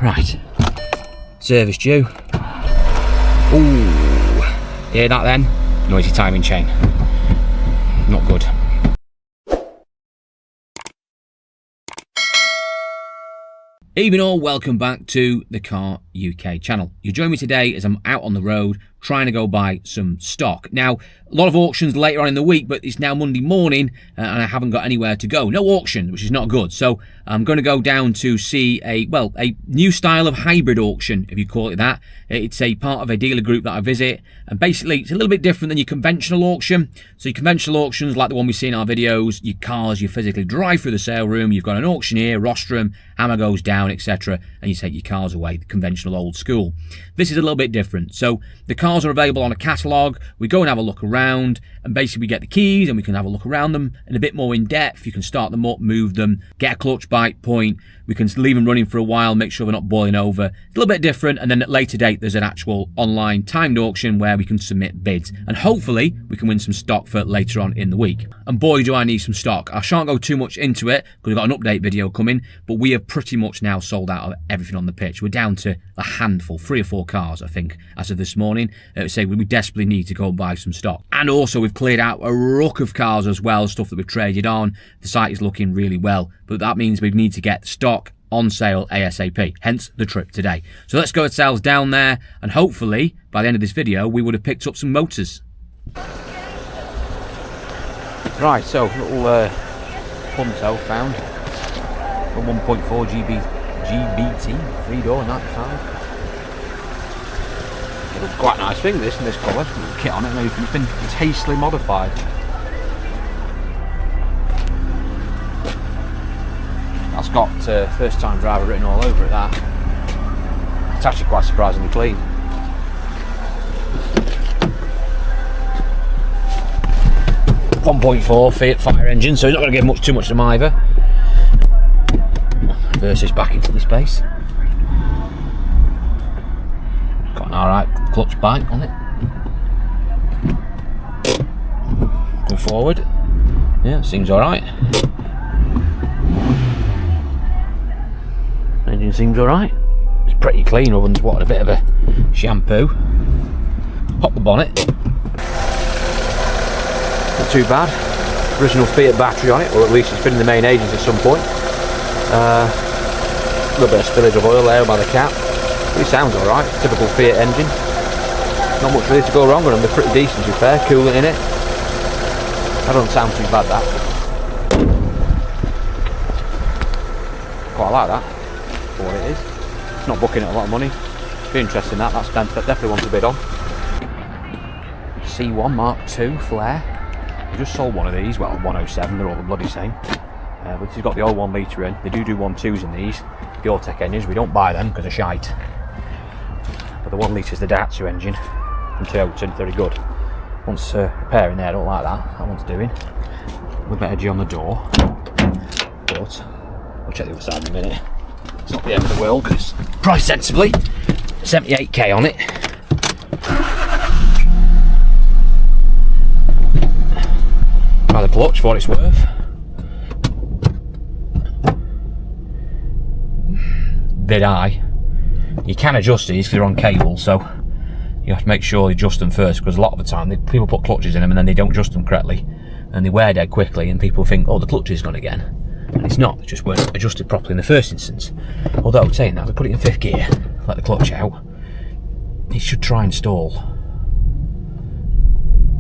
Right, service due. Ooh, hear that then? Noisy timing chain. Not good. Evening all, welcome back to the Car UK channel. You join me today as I'm out on the road trying to go buy some stock. Now, a lot of auctions later on in the week, but it's now Monday morning and I haven't got anywhere to go. No auction, which is not good. So I'm going to go down to see a new style of hybrid auction, if you call it that. It's a part of a dealer group that I visit, and basically it's a little bit different than your conventional auction. So your conventional auctions, like the one we see in our videos, your cars, you physically drive through the sale room, you've got an auctioneer, rostrum, hammer goes down, etc., and you take your cars away, the conventional old school. This is a little bit different. So the cars are available on a catalogue, we go and have a look around, and basically we get the keys and we can have a look around them and a bit more in depth. You can start them up, move them, get a clutch bite point, we can leave them running for a while, make sure they're not boiling over. It's a little bit different, and then at a later date there's an actual online timed auction where we can submit bids, and hopefully we can win some stock for later on in the week. And boy do I need some stock. I shan't go too much into it because we've got an update video coming, but we have pretty much now sold out of everything on the pitch. We're down to a handful, 3 or 4 cars I think as of this morning. Say we desperately need to go and buy some stock, and also we've cleared out a ruck of cars as well, stuff that we've traded on. The site is looking really well, but that means we need to get stock on sale ASAP, hence the trip today. So let's go ourselves down there, and hopefully by the end of this video we would have picked up some motors. Right, so little Punto found, a 1.4 GBT 3-door 95. It looks quite nice thing, this, in this colour. Little kit on it, maybe it's been tastefully modified. That's got first time driver written all over it, that. It's actually quite surprisingly clean. .4 Fiat fire engine, so it's not going to give too much to them either. Reverse this back into the space. Got an alright clutch bite on it. Go forward. Yeah, seems alright. Engine seems alright. It's pretty clean, other than what, a bit of a shampoo. Pop the bonnet. Not too bad. Original Fiat battery on it, or at least it's been in the main agent at some point. A little bit of spillage of oil there by the cap. But it sounds alright. Typical Fiat engine. Not much really to go wrong with them. They're pretty decent to be fair. Coolant in it. That doesn't sound too bad, that. Quite like that. For what it is. It's not booking at a lot of money. Be interested in that. That's definitely one to bid on. C1 Mark II flare. We just sold one of these. Well, 107. They're all the bloody same. But he's got the old 1 litre in. They do 1.2s in these. The Autotech engines. We don't buy them because they're shite. But the 1 litre is the Daihatsu engine from Toyota. Very good. Once repair in there. I don't like that. That one's doing. With better G on the door. But I'll check the other side in a minute. It's not the end of the world because it's priced sensibly. 78k on it. Try the clutch for what it's worth. Bit high. You can adjust these because they're on cable, so you have to make sure you adjust them first, because a lot of the time people put clutches in them and then they don't adjust them correctly and they wear dead quickly, and people think, oh, the clutch is gone again. And it's not, it just weren't adjusted properly in the first instance. Although, saying that, we put it in 5th gear, let the clutch out, it should try and stall.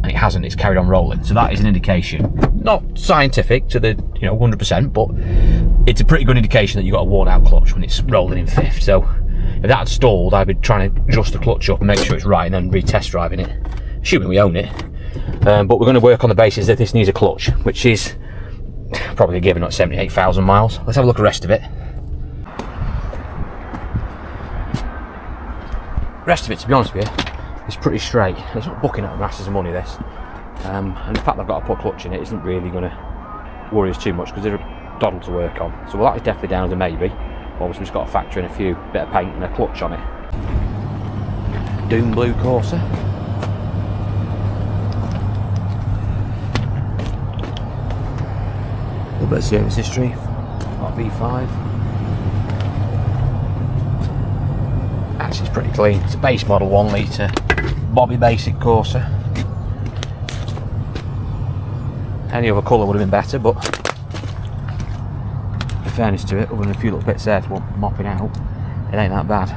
And it hasn't, it's carried on rolling. So that is an indication, not scientific to the 100%, but it's a pretty good indication that you've got a worn out clutch when it's rolling in 5th. So if that had stalled, I'd be trying to adjust the clutch up and make sure it's right, and then re-test driving it, assuming we own it. But we're going to work on the basis that this needs a clutch, which is probably given at 78,000 miles. Let's have a look at the rest of it. The rest of it, to be honest with you, is pretty straight. It's not booking at masses of money, this. And the fact that I've got to put a clutch in it isn't really going to worry us too much, because they're a doddle to work on. So well, that is definitely down as a maybe. Obviously, we've just got to factor in a bit of paint and a clutch on it. Doom blue Corsa. A little bit of service history. Got V5. pretty clean. It's a base model 1 litre Bobby Basic Corsa. Any other colour would have been better, but in fairness to it, other than a few little bits there to mop it out, it ain't that bad.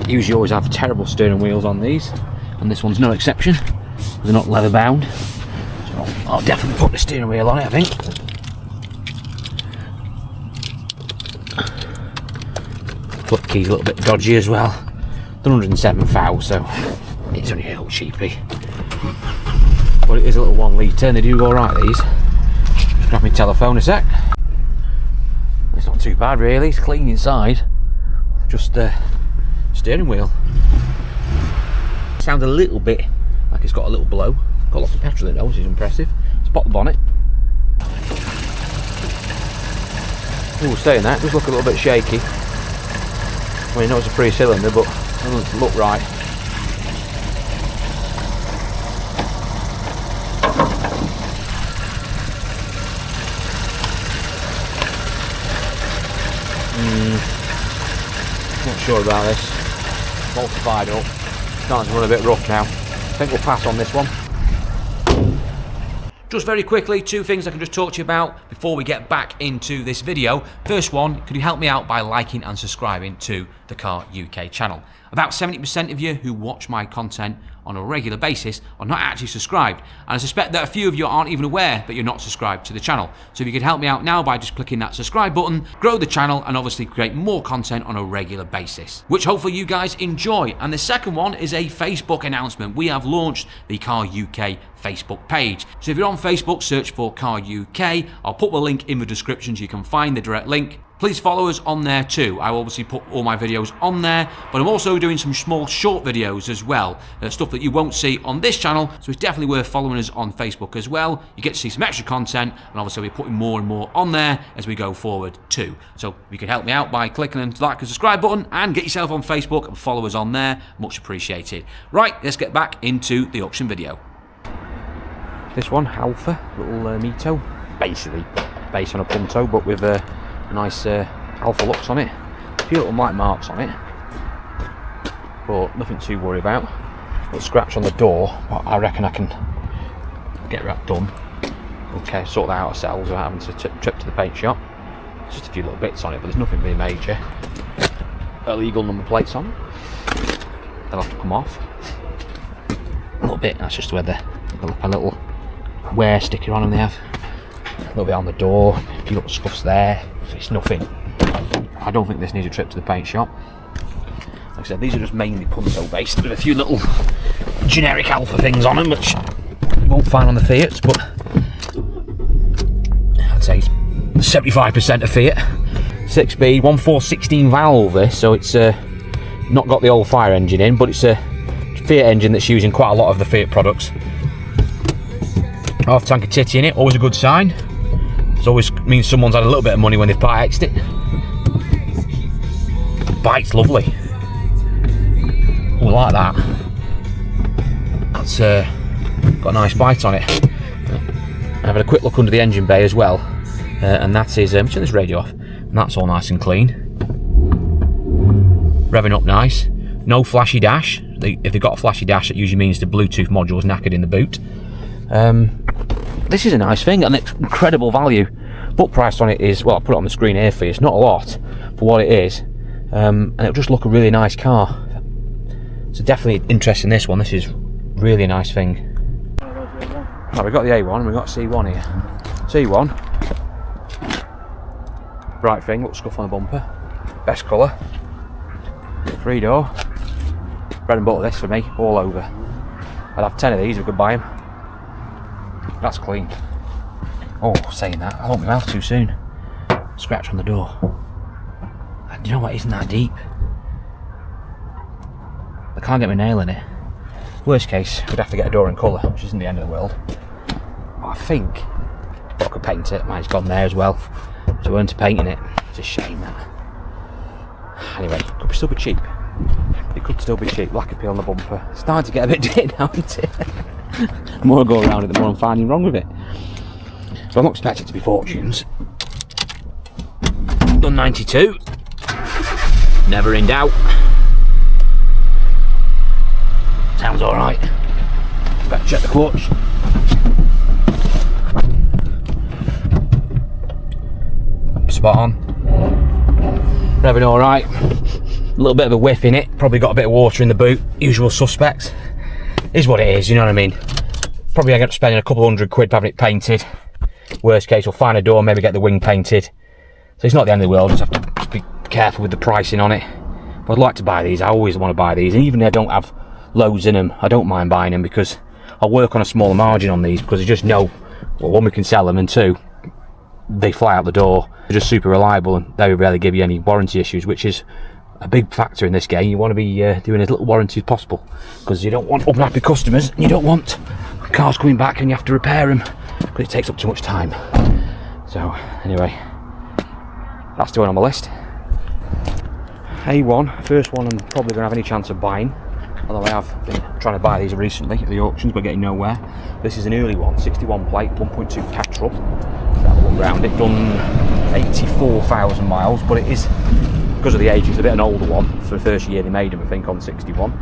Usually always have terrible steering wheels on these, and this one's no exception. They're not leather bound, so I'll definitely put the steering wheel on it, I think. Flip key's a little bit dodgy as well. They're 107,000, so it's only a little cheapy. But it is a little 1 litre, and they do go alright, these. Just grab my telephone a sec. It's not too bad really, it's clean inside. Just steering wheel. Sounds a little bit like it's got a little blow. Got lots of petrol in it though, which is impressive. Let's pop the bonnet. Oh, saying that, it does look a little bit shaky. I mean, I know it's a 3-cylinder, but it doesn't look right. Not sure about this. Multiplied up. Starting to run a bit rough now. I think we'll pass on this one. Just very quickly, 2 things I can just talk to you about before we get back into this video. First one, could you help me out by liking and subscribing to the Car UK channel? About 70% of you who watch my content on a regular basis are not actually subscribed, and I suspect that a few of you aren't even aware that you're not subscribed to the channel. So if you could help me out now by just clicking that subscribe button, grow the channel and obviously create more content on a regular basis, which hopefully you guys enjoy. And the second one is a Facebook announcement. We have launched the Car UK Facebook page. So if you're on Facebook, search for Car UK. I'll put the link in the description so you can find the direct link. Please follow us on there too. I will obviously put all my videos on there, but I'm also doing some small short videos as well, stuff that you won't see on this channel, so it's definitely worth following us on Facebook as well. You get to see some extra content, and obviously we're putting more and more on there as we go forward too. So if you could help me out by clicking the like and subscribe button and get yourself on Facebook and follow us on there, much appreciated. Right, let's get back into the auction video. This one, Alfa, little Mito, basically based on a Punto, but with nice Alfa looks on it. A few little light marks on it, but nothing to worry about. A little scratch on the door, but I reckon I can get that done. Okay, sort that out ourselves without having to trip to the paint shop. Just a few little bits on it, but there's nothing really major. Illegal number plates on it. They'll have to come off. A little bit, that's just where a little wear sticker on them they have. A little bit on the door, a few little scuffs there. It's nothing. I don't think this needs a trip to the paint shop. Like I said, these are just mainly Punto based with a few little generic Alfa things on them, which you won't find on the Fiats, but I'd say it's 75% of Fiat. 6B, 1.416 valve this, so it's not got the old fire engine in, but it's a Fiat engine that's using quite a lot of the Fiat products. Half tank of titty in it, always a good sign. It always means someone's had a little bit of money when they've Part X'd it. Bite's lovely. Oh, I like that. That's got a nice bite on it. I've had a quick look under the engine bay as well, and that is, turn this radio off, and that's all nice and clean. Revving up nice. No flashy dash. If they've got a flashy dash, it usually means the Bluetooth module is knackered in the boot. This is a nice thing, and it's incredible value. Book price on it is, well, I'll put it on the screen here for you, it's not a lot for what it is, and it'll just look a really nice car. So definitely interested in this one. This is really a nice thing. Right, we've got the A1 and we've got C1 here. C1, bright thing, little scuff on the bumper, best colour, 3-door, bread and butter this for me, all over. I'd have 10 of these if we could buy them. That's clean. Oh, saying that, I won't be mouth too soon. Scratch on the door. And you know what, isn't that deep? I can't get my nail in it. Worst case, we'd have to get a door in colour, which isn't the end of the world. But I think I could paint it. Mine's gone there as well. So we're into painting it. It's a shame that. Anyway, could still be cheap. It could still be cheap. Black appeal on the bumper. It's starting to get a bit dirty now, isn't it? The more I go around it, the more I'm finding wrong with it. So I'm not expecting it to be fortunes. But done 92. Never in doubt. Sounds alright. Better check the clutch. Spot on. Revving alright. A little bit of a whiff in it. Probably got a bit of water in the boot. Usual suspects. Is what it is, you know what I mean? Probably end up spending a couple £100 having it painted. Worst case, we'll find a door, maybe get the wing painted. So it's not the end of the world, just have to just be careful with the pricing on it. But I'd like to buy these, I always want to buy these. And even if I don't have loads in them, I don't mind buying them because I'll work on a smaller margin on these because I just know, well, one, we can sell them, and two, they fly out the door. They're just super reliable and very rarely give you any warranty issues, which is a big factor in this game. You want to be doing as little warranty as possible because you don't want unhappy customers and you don't want cars coming back and you have to repair them but it takes up too much time. So anyway, that's the one on my list. A1, first one I'm probably going to have any chance of buying, although I have been trying to buy these recently at the auctions but getting nowhere. This is an early one, 61 plate, 1.2 petrol. Have a look round it, done 84,000 miles, but it is, because of the age, it's a bit an older one. For the first year they made them, I think, on 61.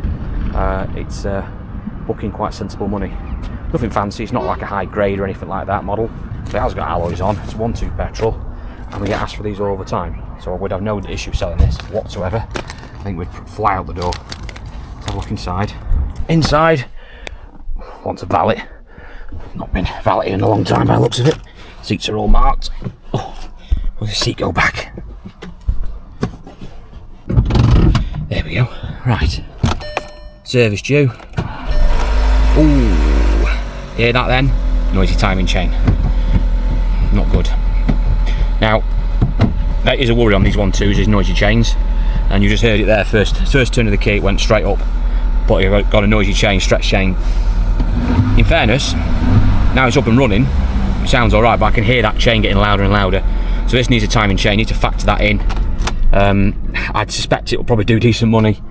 It's booking quite sensible money. Nothing fancy, it's not like a high grade or anything like that model. But it has got alloys on, it's 1.2 petrol, and we get asked for these all the time. So I would have no issue selling this whatsoever. I think we'd fly out the door. Let's have a look inside. Inside, wants a valet. Not been valeted in a long time by the looks of it. Seats are all marked. Oh, will the seat go back? There we go. Right. Service due. Ooh. Hear that then? Noisy timing chain. Not good. Now, that is a worry on these 1.2s, is noisy chains. And you just heard it there first. First turn of the key, it went straight up. But you've got a noisy chain, stretch chain. In fairness, now it's up and running, it sounds alright, but I can hear that chain getting louder and louder. So this needs a timing chain, you need to factor that in. I'd suspect it will probably do decent money,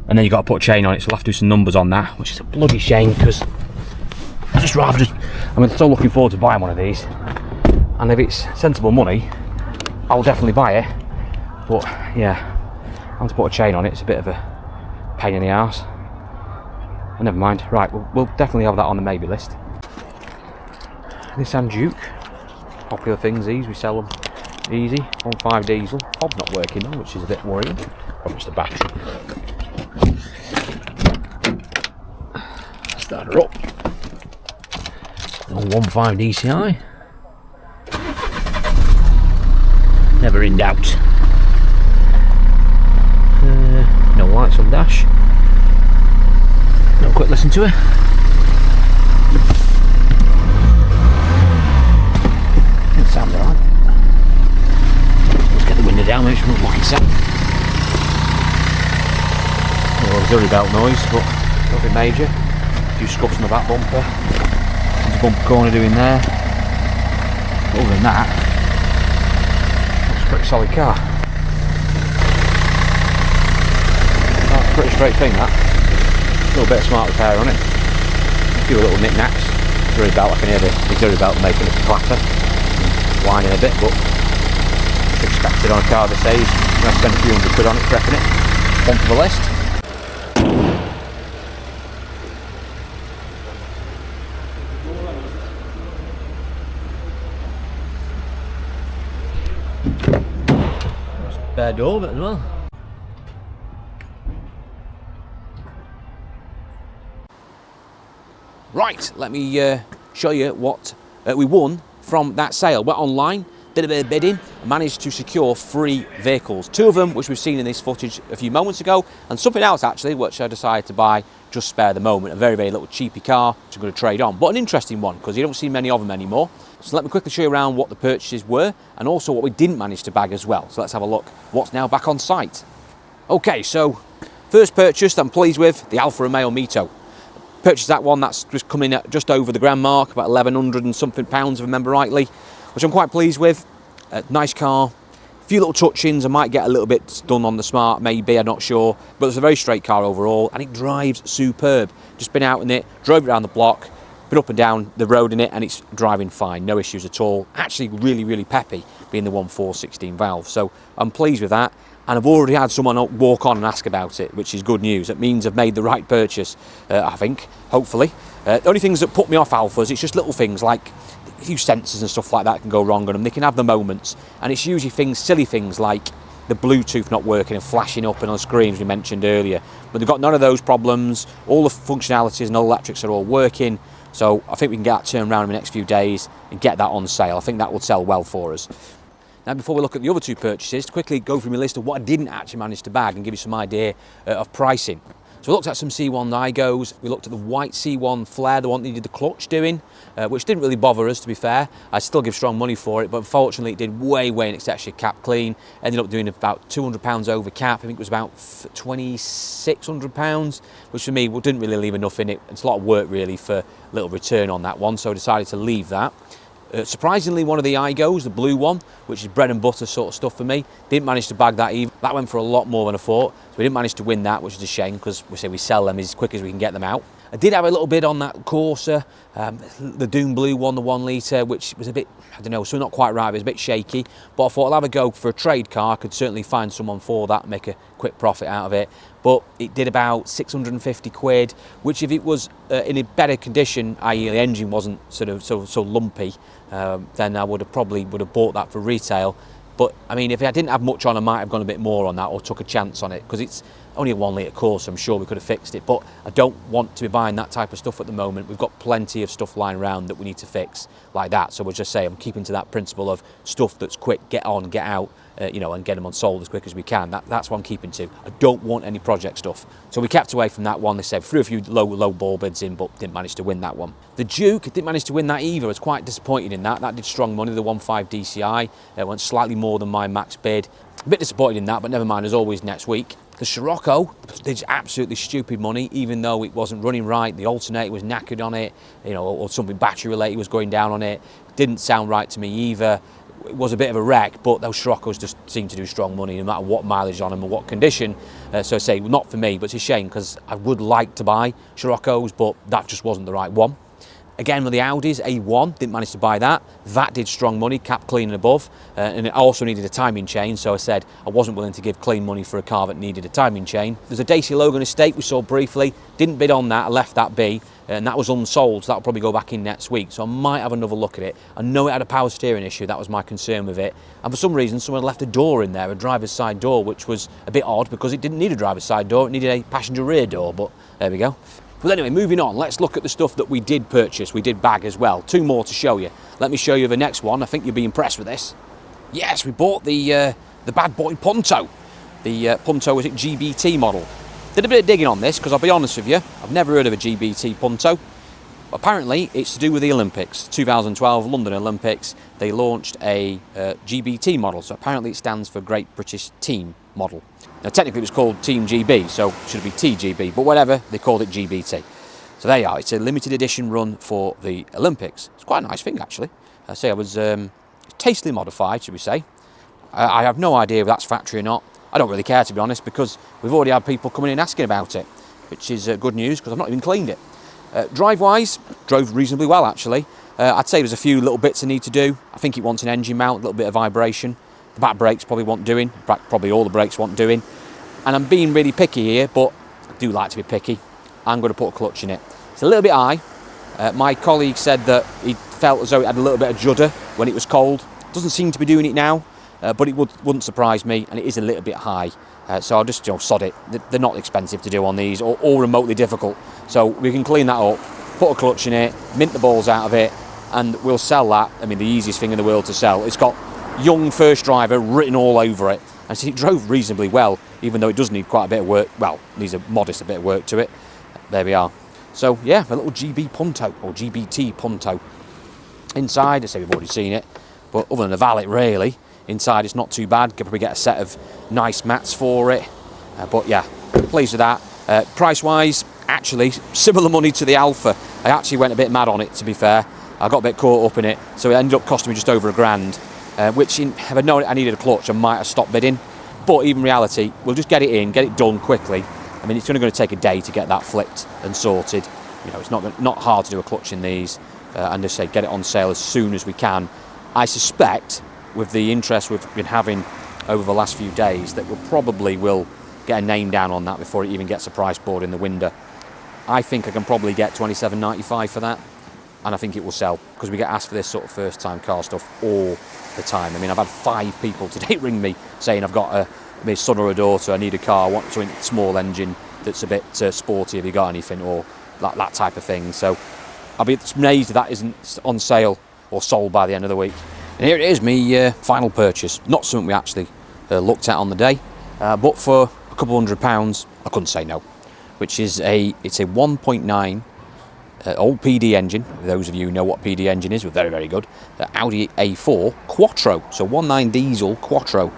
and then you've got to put a chain on it, so we'll have to do some numbers on that, which is a bloody shame because I'm so looking forward to buying one of these, and if it's sensible money I'll definitely buy it, but yeah, having to put a chain on it, it's a bit of a pain in the arse. But never mind. Right, we'll definitely have that on the maybe list. Nissan Juke, popular things these, we sell them easy, 1.5 diesel. Fob's not working though, which is a bit worrying. Probably just the battery. Start her up. 1.5 DCI. Never in doubt. No lights on dash. No quick listen to her. It sounds alright. Let's get the window down, make sure we're walking set. Auxiliary belt noise, but nothing major. A few scuffs on the back bumper. There's a bumper corner doing there. But other than that, it's a pretty solid car. That's a pretty straight thing, that. A little bit of smart repair on it. A few little knick-knacks. Auxiliary belt, I can hear the auxiliary belt making a clatter. Whining a bit, but expected on a car this age. I'm going to spend a few £100 on it, prepping it. One for the list. Spare door bit as well. Right, let me show you what we won from that sale. Went online, did a bit of bidding, and managed to secure 3 vehicles. 2 of them, which we've seen in this footage a few moments ago, and something else actually, which I decided to buy just spare the moment. A very, very little cheapy car, which I'm going to trade on. But an interesting one, because you don't see many of them anymore. So let me quickly show you around what the purchases were, and also what we didn't manage to bag as well. So let's have a look what's now back on site. Okay, so first purchase that I'm pleased with, the Alfa Romeo Mito. Purchased that one, that's just coming at just over the grand mark, about 1,100 and something pounds if I remember rightly, which I'm quite pleased with. Nice car, a few little touch-ins, I might get a little bit done on the smart, maybe, I'm not sure, but it's a very straight car overall, and it drives superb. Just been out in it, drove it around the block, been up and down the road in it, and it's driving fine, no issues at all. Actually really, really peppy, being the 1.4 16 valve. So I'm pleased with that. And I've already had someone walk on and ask about it, which is good news. It means I've made the right purchase, I think, hopefully. The only things that put me off Alfas, it's just little things like a few sensors and stuff like that can go wrong on them. They can have the moments, and it's usually things, silly things like the Bluetooth not working and flashing up and on screens we mentioned earlier. But they've got none of those problems. All the functionalities and electrics are all working. So I think we can get that turned around in the next few days and get that on sale. I think that will sell well for us. Now, before we look at the other two purchases, to quickly go through my list of what I didn't actually manage to bag and give you some idea of pricing. So we looked at some C1 Nigos, we looked at the white C1 Flare, the one that needed the clutch doing, which didn't really bother us, to be fair. I still give strong money for it, but unfortunately it did way in excess of cap clean. Ended up doing about £200 over cap. I think it was about £2,600, which for me didn't really leave enough in it. It's a lot of work really for little return on that one, so I decided to leave that. Surprisingly, one of the Igos, the blue one, which is bread and butter sort of stuff for me, didn't manage to bag that either. That went for a lot more than I thought, so we didn't manage to win that, which is a shame, because we say we sell them as quick as we can get them out. I did have a little bid on that Corsa, the Doom Blue one, the 1 litre, which was a bit, I don't know, so not quite right, it was a bit shaky, but I thought I'll have a go for a trade car. I could certainly find someone for that and make a quick profit out of it. But it did about 650 quid, which if it was in a better condition, i.e. the engine wasn't sort of so lumpy, then I would have bought that for retail. But I mean, if I didn't have much on, I might have gone a bit more on that or took a chance on it, because it's only a 1 litre Corsa. I'm sure we could have fixed it, but I don't want to be buying that type of stuff at the moment. We've got plenty of stuff lying around that we need to fix like that. So we'll just say I'm keeping to that principle of stuff that's quick, get on, get out, and get them on sold as quick as we can. That's what I'm keeping to. I don't want any project stuff. So we kept away from that one. They said threw a few low ball bids in, but didn't manage to win that one. The Juke, didn't manage to win that either. I was quite disappointed in that. That did strong money, the 1.5 DCI. It went slightly more than my max bid. A bit disappointed in that, but never mind, as always, next week. The Scirocco did absolutely stupid money, even though it wasn't running right. The alternator was knackered on it, or something battery related was going down on it. Didn't sound right to me either. It was a bit of a wreck, but those Sciroccos just seem to do strong money no matter what mileage on them or what condition. So I say, not for me, but it's a shame, because I would like to buy Sciroccos, but that just wasn't the right one. Again, with the Audis, A1, didn't manage to buy that. That did strong money, cap clean and above, and it also needed a timing chain, so I said I wasn't willing to give clean money for a car that needed a timing chain. There's a Daisy Logan estate we saw briefly, didn't bid on that, I left that be, and that was unsold, so that'll probably go back in next week, so I might have another look at it. I know it had a power steering issue, that was my concern with it, and for some reason someone left a door in there, a driver's side door, which was a bit odd because it didn't need a driver's side door, it needed a passenger rear door, but there we go. But anyway, moving on, let's look at the stuff that we did purchase, we did bag as well. Two more to show you. Let me show you the next one. I think you'll be impressed with this. Yes, we bought the bad boy Punto. The Punto, is it GBT model? Did a bit of digging on this, because I'll be honest with you, I've never heard of a GBT Punto. Apparently, it's to do with the Olympics. 2012 London Olympics, they launched a GBT model, so apparently it stands for Great British Team Model. Now, technically it was called Team GB, so it should be TGB, but whatever, they called it GBT. So there you are, it's a limited edition run for the Olympics. It's quite a nice thing, actually. I say I was tastily modified, should we say. I have no idea if that's factory or not. I don't really care, to be honest, because we've already had people coming in asking about it, which is good news, because I've not even cleaned it. Drive-wise, drove reasonably well, actually. I'd say there's a few little bits I need to do. I think it wants an engine mount, a little bit of vibration. The back brakes probably want doing, probably all the brakes want doing. And I'm being really picky here, but I do like to be picky. I'm going to put a clutch in it. It's a little bit high. My colleague said that he felt as though it had a little bit of judder when it was cold. Doesn't seem to be doing it now, but it wouldn't surprise me, and it is a little bit high. So I'll just sod it. They're not expensive to do on these, or remotely difficult. So we can clean that up, put a clutch in it, mint the balls out of it, and we'll sell that. I mean, the easiest thing in the world to sell. It's got young first driver written all over it, and so it drove reasonably well, even though it does need quite a bit of work. Well, needs a modest bit of work to it. There we are. So yeah, a little GB Punto, or GBT Punto. Inside, I say we've already seen it, but other than the valet really, inside it's not too bad. Could probably get a set of nice mats for it, but yeah, pleased with that. Price wise, actually similar money to the Alfa. I actually went a bit mad on it, to be fair. I got a bit caught up in it, so it ended up costing me just over £1,000. Which, if I'd known I needed a clutch, I might have stopped bidding. But even reality, we'll just get it in, get it done quickly. I mean, it's only going to take a day to get that flipped and sorted. You know, it's not hard to do a clutch in these, and just say get it on sale as soon as we can. I suspect with the interest we've been having over the last few days that we probably will get a name down on that before it even gets a price board in the window. I think I can probably get $27.95 for that, and I think it will sell, because we get asked for this sort of first time car stuff all the time. I mean, I've had 5 people today ring me saying I've got my son or a daughter, I need a car, I want something small engine that's a bit sporty, have you got anything, or that type of thing. So I'll be amazed if that isn't on sale or sold by the end of the week. And here it is, my final purchase. Not something we actually looked at on the day, but for a couple £100 I couldn't say no. Which is it's a 1.9 old PD engine. Those of you who know what PD engine is, we're very, very good. Audi A4 Quattro, so 1.9 diesel Quattro.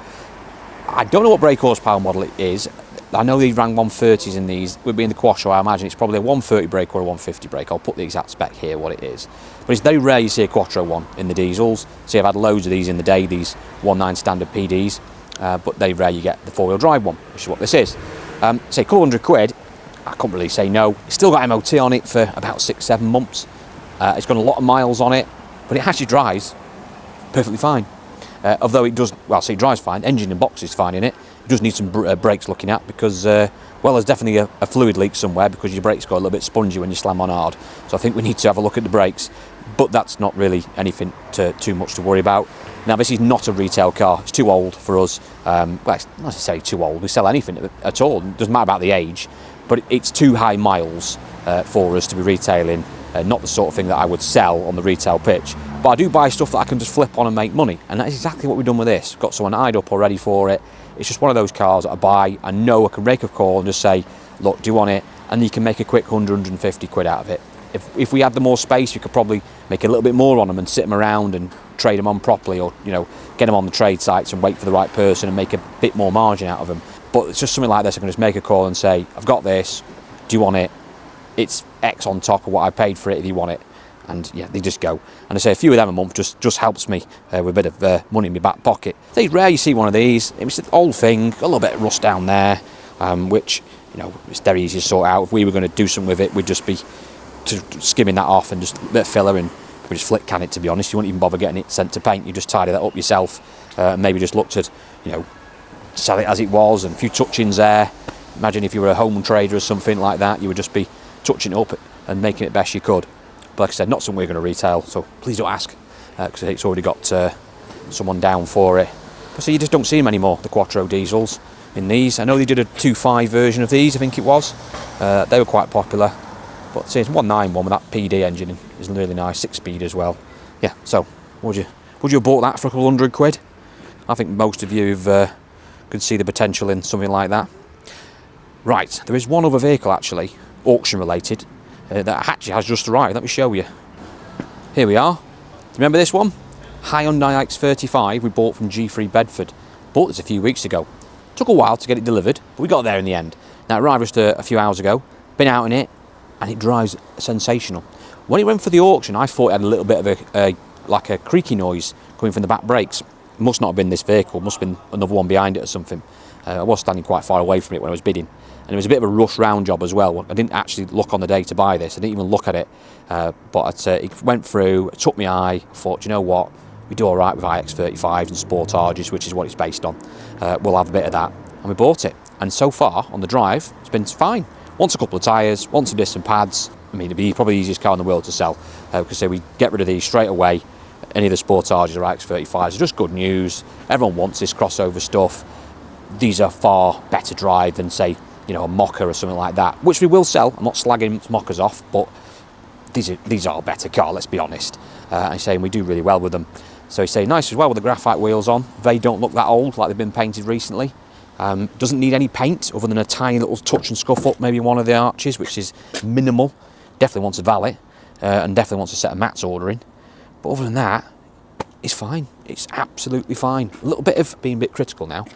I don't know what brake horsepower model it is. I know they ran 130s in these. Would be in the Quattro, I imagine it's probably a 130 brake or a 150 brake. I'll put the exact spec here, what it is. But it's very rare you see a Quattro one in the diesels. See, I've had loads of these in the day, these 1.9 standard PDs, but very rare you get the 4-wheel drive one, which is what this is. Say a couple £100, I couldn't really say no. It's still got MOT on it for about 6-7 months. It's got a lot of miles on it, but it actually drives perfectly fine. Although it does, well, see, it drives fine. Engine and box is fine in it. It does need some brakes looking at, because, well, there's definitely a fluid leak somewhere, because your brakes go a little bit spongy when you slam on hard. So I think we need to have a look at the brakes, but that's not really anything too much to worry about. Now, this is not a retail car. It's too old for us. Well, it's not necessarily too old. We sell anything at all. It doesn't matter about the age, but it's too high miles for us to be retailing. Not the sort of thing that I would sell on the retail pitch. But I do buy stuff that I can just flip on and make money, and that's exactly what we've done with this. We've got someone eyed up already for it. It's just one of those cars that I buy. I know I can make a call and just say, look, do you want it? And you can make a quick 150 quid out of it. If we had the more space, you could probably make a little bit more on them and sit them around and trade them on properly, or, you know, get them on the trade sites and wait for the right person and make a bit more margin out of them. But it's just something like this. I can just make a call and say, I've got this, do you want it? It's X on top of what I paid for it if you want it. And yeah, they just go. And I say a few of them a month just helps me with a bit of money in my back pocket. It's rare you see one of these. It's an old thing, got a little bit of rust down there, which, you know, it's very easy to sort out. If we were going to do something with it, we'd just be skimming that off and just a bit of filler, and we just flick can it, to be honest. You wouldn't even bother getting it sent to paint. You just tidy that up yourself, and maybe just looked at, you know, sell it as it was, and a few touch-ins there. Imagine if you were a home trader or something like that, you would just be touching it up and making it best you could. But like I said, not something we're going to retail, so please don't ask, because it's already got someone down for it. But so you just don't see them anymore, the Quattro diesels in these. I know they did a 2.5 version of these, I think it was. They were quite popular. But see, it's 1.9 one with that PD engine is really nice, 6-speed as well. Yeah, so would you have bought that for a couple £100? I think most of you could see the potential in something like that. Right, there is one other vehicle actually, auction related, that actually has just arrived. Let me show you. Here we are. Do you remember this one? Hyundai X35 we bought from G3 Bedford. Bought this a few weeks ago. Took a while to get it delivered, but we got there in the end. Now, it arrived just a few hours ago. Been out in it, and it drives sensational. When it went for the auction, I thought it had a little bit of like a creaky noise coming from the back brakes. It must not have been this vehicle. Must have been another one behind it or something. I was standing quite far away from it when I was bidding. And it was a bit of a rush round job as well. I didn't actually look on the day to buy this. I didn't even look at it. But it went through, it took my eye. I thought, you know what? We do all right with iX35s and Sportages, which is what it's based on. We'll have a bit of that. And we bought it. And so far, on the drive, it's been fine. Wants a couple of tyres, wants some disc and pads. I mean, it'd be probably the easiest car in the world to sell. Because say we get rid of these straight away. Any of the Sportages or iX35s are just good news. Everyone wants this crossover stuff. These are far better drive than, say, you know, a Mocha or something like that, which we will sell. I'm not slagging Mochas off, but these are a better car, let's be honest. And he's saying we do really well with them. So he's saying nice as well with the graphite wheels on. They don't look that old, like they've been painted recently. Doesn't need any paint other than a tiny little touch and scuff up, maybe one of the arches, which is minimal. Definitely wants a valet, and definitely wants a set of mats ordering. But other than that, it's fine. It's absolutely fine. A little bit of being a bit critical now.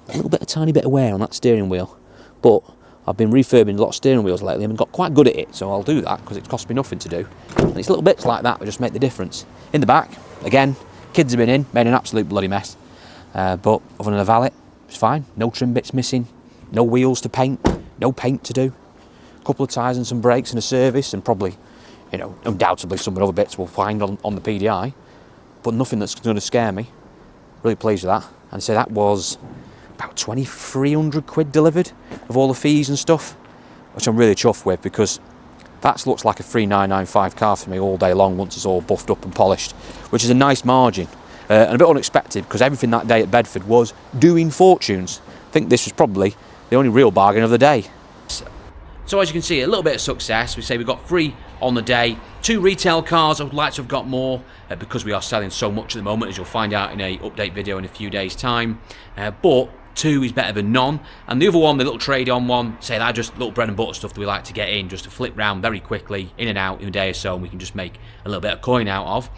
A little bit, a tiny bit of wear on that steering wheel. But I've been refurbing a lot of steering wheels lately and got quite good at it, so I'll do that because it costs me nothing to do. And it's little bits like that that just make the difference. In the back, again, kids have been in, made an absolute bloody mess. But other than a valet, it's fine. No trim bits missing, no wheels to paint, no paint to do. couple of tyres and some brakes and a service, and probably, you know, undoubtedly some other bits we'll find on the PDI, but nothing that's going to scare me. Really pleased with that. And so that was about 2,300 quid delivered of all the fees and stuff, which I'm really chuffed with, because that looks like a 3,995 car for me all day long once it's all buffed up and polished, which is a nice margin. And a bit unexpected, because everything that day at Bedford was doing fortunes. I think this was probably the only real bargain of the day. So as you can see, a little bit of success. We say we got 3 on the day, 2 retail cars. I would like to have got more, because we are selling so much at the moment, as you'll find out in a update video in a few days' time. But 2 is better than none. And the other one, the little trade-on one, say that just little bread and butter stuff that we like to get in, just to flip round very quickly, in and out in a day or so, and we can just make a little bit of coin out of.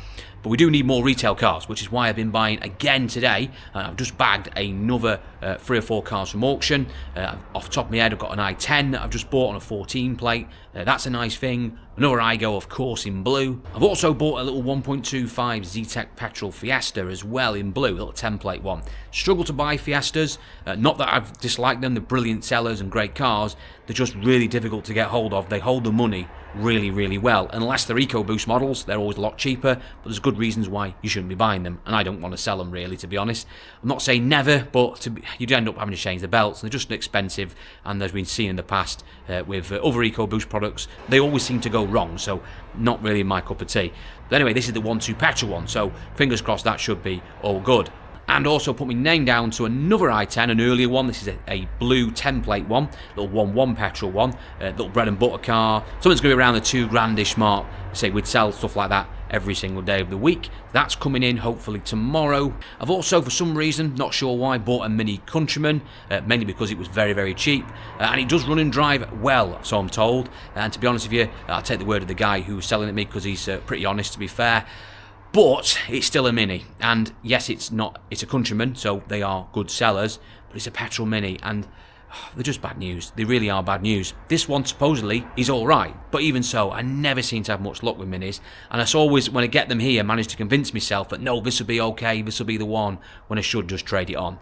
But we do need more retail cars, which is why I've been buying again today. I've just bagged another 3 or 4 cars from auction. Off the top of my head, I've got an i10 that I've just bought on a 14 plate. That's a nice thing. Another iGo, of course, in blue. I've also bought a little 1.25 Zetec petrol Fiesta as well in blue, a little 10 plate one. Struggle to buy Fiestas. Not that I've disliked them, they're brilliant sellers and great cars. They're just really difficult to get hold of. They hold the money really, really well. Unless they're EcoBoost models, they're always a lot cheaper, but there's good reasons why you shouldn't be buying them, and I don't want to sell them really, to be honest. I'm not saying never, but you'd end up having to change the belts, and they're just expensive, and as we've seen in the past with other EcoBoost products, they always seem to go wrong, so not really my cup of tea. But anyway, this is the 1.2 petrol one, so fingers crossed that should be all good. And also put my name down to another i10, an earlier one. This is a blue 10 plate one, little 1.1 petrol one, little bread and butter car. Something's going to be around the $2,000-ish mark. Say we'd sell stuff like that every single day of the week. That's coming in hopefully tomorrow. I've also, for some reason, not sure why, bought a Mini Countryman, mainly because it was very, very cheap. And it does run and drive well, so I'm told. And to be honest with you, I'll take the word of the guy who's selling it me, because he's pretty honest, to be fair. But it's still a Mini, and yes, it's a Countryman, so they are good sellers, but it's a petrol Mini, and they're just bad news. They really are bad news. This one supposedly is alright, but even so, I never seem to have much luck with Minis, and I always, when I get them here, manage to convince myself that no, this will be okay, this will be the one, when I should just trade it on.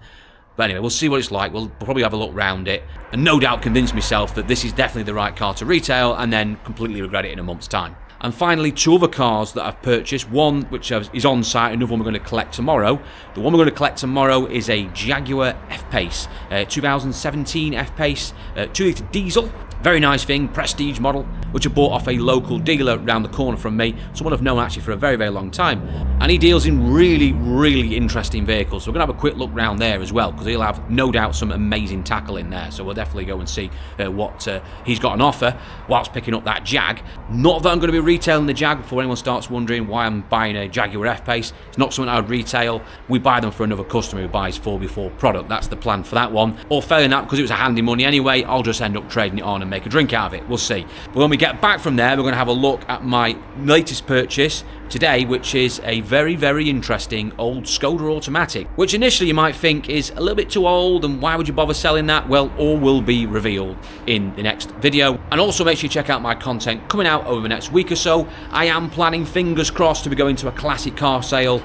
But anyway, we'll see what it's like. We'll probably have a look round it, and no doubt convince myself that this is definitely the right car to retail, and then completely regret it in a month's time. And finally, 2 other cars that I've purchased. One which is on site, another one we're going to collect tomorrow. The one we're going to collect tomorrow is a Jaguar F-Pace, 2017 F-Pace, 2-litre diesel. Very nice thing, prestige model, which I bought off a local dealer around the corner from me, someone I've known actually for a very, very long time. And he deals in really, really interesting vehicles. So we're going to have a quick look round there as well, because he'll have no doubt some amazing tackle in there. So we'll definitely go and see what he's got on offer whilst picking up that Jag. Not that I'm going to be retailing the Jag, before anyone starts wondering why I'm buying a Jaguar F-Pace. It's not something I would retail. We buy them for another customer who buys 4x4 product. That's the plan for that one. Or failing that, because it was a handy money anyway, I'll just end up trading it on and make a drink out of it. We'll see. But when we get back from there, we're going to have a look at my latest purchase today, which is a very, very interesting old Skoda automatic, which initially you might think is a little bit too old, and why would you bother selling that? Well, all will be revealed in the next video. And also make sure you check out my content coming out over the next week or so. I am planning, fingers crossed, to be going to a classic car sale,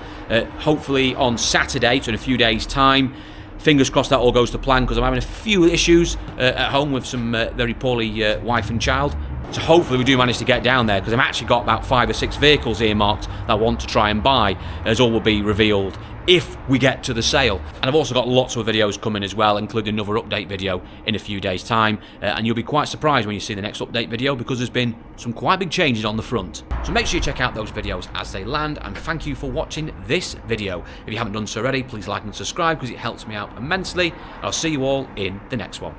hopefully on Saturday, so in a few days' time. Fingers crossed that all goes to plan, because I'm having a few issues at home with some very poorly wife and child. So hopefully we do manage to get down there, because I've actually got about 5 or 6 vehicles earmarked that I want to try and buy, as all will be revealed if we get to the sale. And I've also got lots of videos coming as well, including another update video in a few days' time. And you'll be quite surprised when you see the next update video, because there's been some quite big changes on the front. So make sure you check out those videos as they land, and thank you for watching this video. If you haven't done so already, please like and subscribe, because it helps me out immensely. I'll see you all in the next one.